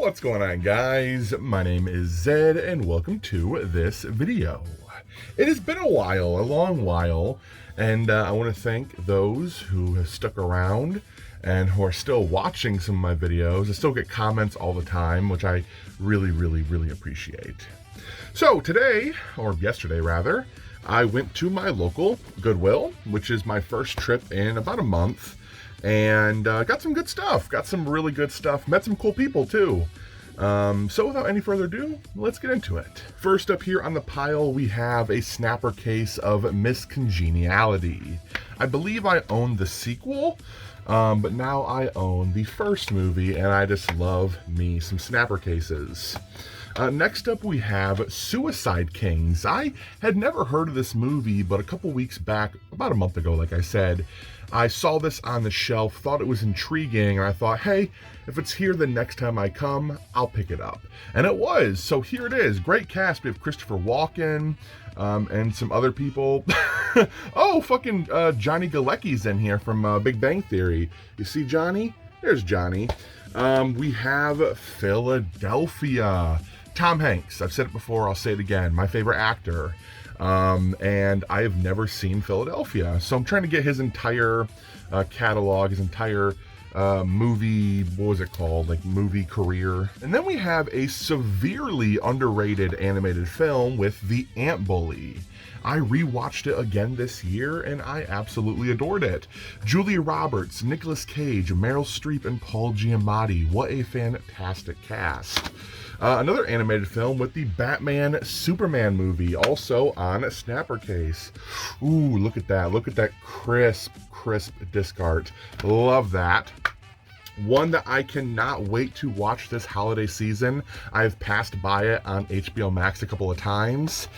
What's going on, guys? My name is Zed and welcome to this video. It has been a while, a long while, and I want to thank those who have stuck around and who are still watching some of my videos. I still get comments all the time, which I really appreciate. So today, or yesterday rather, I went to my local Goodwill, which is my first trip in about a month, and got some good stuff, got some really good stuff, met some cool people too. So without any further ado, let's get into it. First up here on the pile, we have a snapper case of Miss Congeniality. I believe I own the sequel, but now I own the first movie, and I just love me some snapper cases. Next up, we have Suicide Kings. I had never heard of this movie, but a couple weeks back, about a month ago, like I said, I saw this on the shelf, thought it was intriguing, and I thought, hey, if it's here the next time I come, I'll pick it up. And it was, so here it is. Great cast. We have Christopher Walken, and some other people. Oh, fucking Johnny Galecki's in here from Big Bang Theory. You see Johnny? There's Johnny. We have Philadelphia. Tom Hanks. I've said it before, I'll say it again. My favorite actor. And I have never seen Philadelphia. So I'm trying to get his entire catalog, his entire movie, what was it called? Like movie career. And then we have a severely underrated animated film with The Ant Bully. I rewatched it again this year and I absolutely adored it. Julia Roberts, Nicolas Cage, Meryl Streep, and Paul Giamatti. What a fantastic cast. Another animated film with the Batman Superman movie, also on a snapper case. Ooh, look at that. Look at that crisp disc art. Love that. One that I cannot wait to watch this holiday season. I've passed by it on HBO Max a couple of times.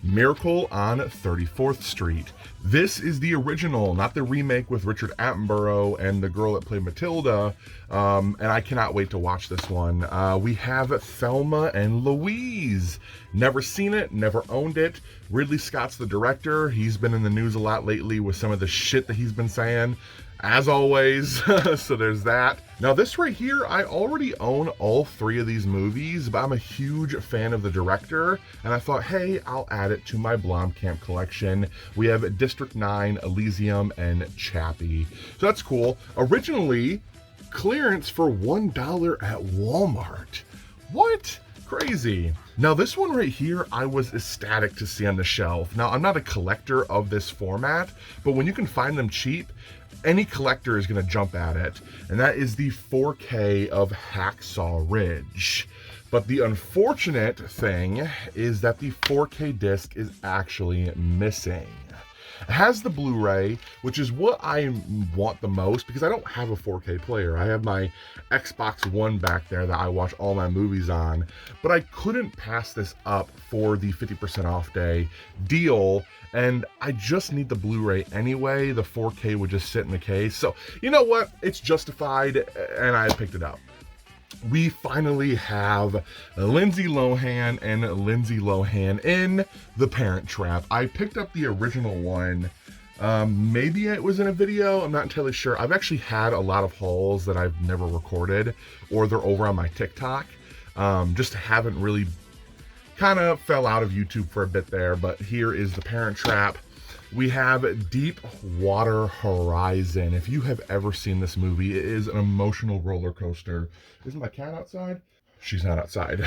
Miracle on 34th Street. This is the original, not the remake with Richard Attenborough and the girl that played Matilda. And I cannot wait to watch this one. We have Thelma and Louise. Never seen it, never owned it. Ridley Scott's the director. He's been in the news a lot lately with some of the shit that he's been saying, as always. So there's that. Now this right here, I already own all three of these movies, but I'm a huge fan of the director, and I thought, hey, I'll add it to my Blomkamp collection. We have District 9, Elysium, and Chappie. So that's cool. Originally, clearance for $1 at Walmart. What? Crazy. Now this one right here, I was ecstatic to see on the shelf. Now I'm not a collector of this format, but when you can find them cheap, any collector is going to jump at it, and that is the 4K of Hacksaw Ridge. But the unfortunate thing is that the 4K disc is actually missing. It has the Blu-ray, which is what I want the most because I don't have a 4K player. I have my Xbox One back there that I watch all my movies on, but I couldn't pass this up for the 50% off day deal, and I just need the Blu-ray anyway. The 4K would just sit in the case. So, you know what? It's justified, and I picked it up. We finally have Lindsay Lohan and Lindsay Lohan in The Parent Trap. I picked up the original one. Maybe it was in a video. I'm not entirely sure. I've actually had a lot of hauls that I've never recorded, or they're over on my TikTok. Just haven't really, kind of fell out of YouTube for a bit there, but here is The Parent Trap. We have Deepwater Horizon. If you have ever seen this movie, it is an emotional roller coaster. Isn't my cat outside? She's not outside.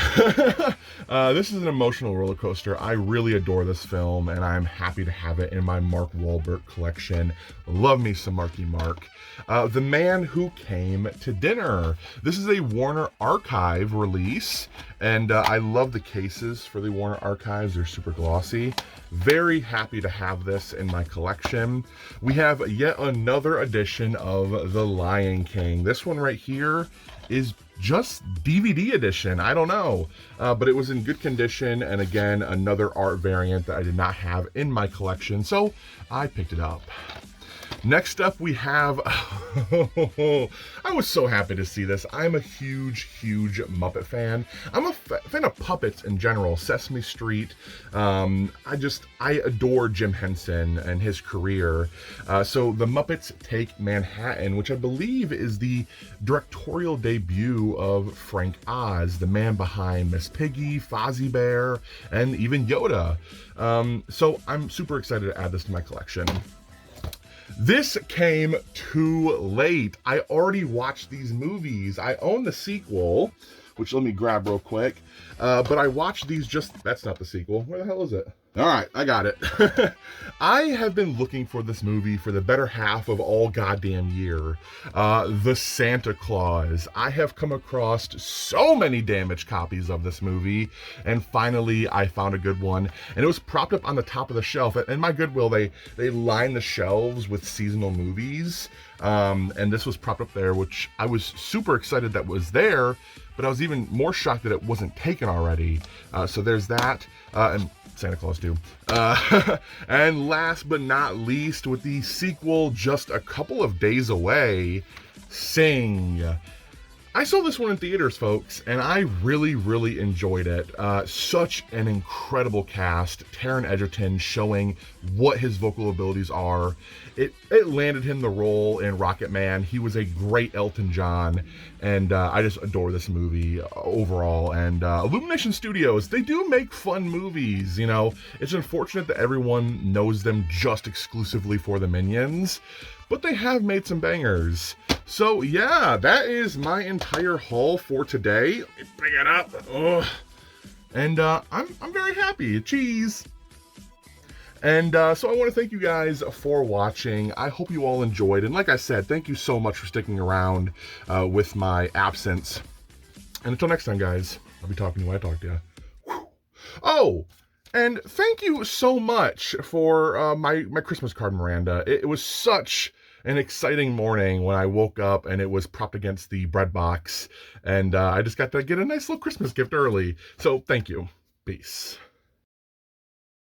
This is an emotional roller coaster. I really adore this film, and I'm happy to have it in my Mark Wahlberg collection. Love me some Marky Mark. The Man Who Came to Dinner. This is a Warner Archive release, and I love the cases for the Warner Archives. They're super glossy. Very happy to have this in my collection. We have yet another edition of The Lion King. This one right here is just DVD edition. I don't know, but it was in good condition, and again, another art variant that I did not have in my collection, so I picked it up. Next up, we have, I was so happy to see this. I'm a huge Muppet fan. I'm a fan of puppets in general, Sesame Street. I adore Jim Henson and his career. So the Muppets Take Manhattan, which I believe is the directorial debut of Frank Oz, the man behind Miss Piggy, Fozzie Bear, and even Yoda. So I'm super excited to add this to my collection. This came too late. I already watched these movies. I own the sequel, which let me grab real quick. But I watched these that's not the sequel. Where the hell is it? All right, I got it. I have been looking for this movie for the better half of all goddamn year. The Santa Claus. I have come across so many damaged copies of this movie, and finally I found a good one. And it was propped up on the top of the shelf. And my Goodwill, they line the shelves with seasonal movies. And this was propped up there, which I was super excited that was there, but I was even more shocked that it wasn't taken already. So there's that. And Santa Claus too. And last but not least, with the sequel just a couple of days away, Sing. I saw this one in theaters, folks, and I really enjoyed it. Such an incredible cast. Taron Egerton showing what his vocal abilities are. It landed him the role in Rocket Man. He was a great Elton John, and I just adore this movie overall. And Illumination Studios, they do make fun movies, you know. It's unfortunate that everyone knows them just exclusively for the Minions, but they have made some bangers. So yeah, that is my entire haul for today. Let me pick it up. Ugh. And I'm very happy. Cheese. And so I want to thank you guys for watching. I hope you all enjoyed. And like I said, thank you so much for sticking around with my absence. And until next time, guys, I'll be talking to you when I talk to you. Whew. Oh, and thank you so much for my Christmas card, Miranda. It was such an exciting morning when I woke up and it was propped against the bread box, and I just got to get a nice little Christmas gift early. So thank you. Peace.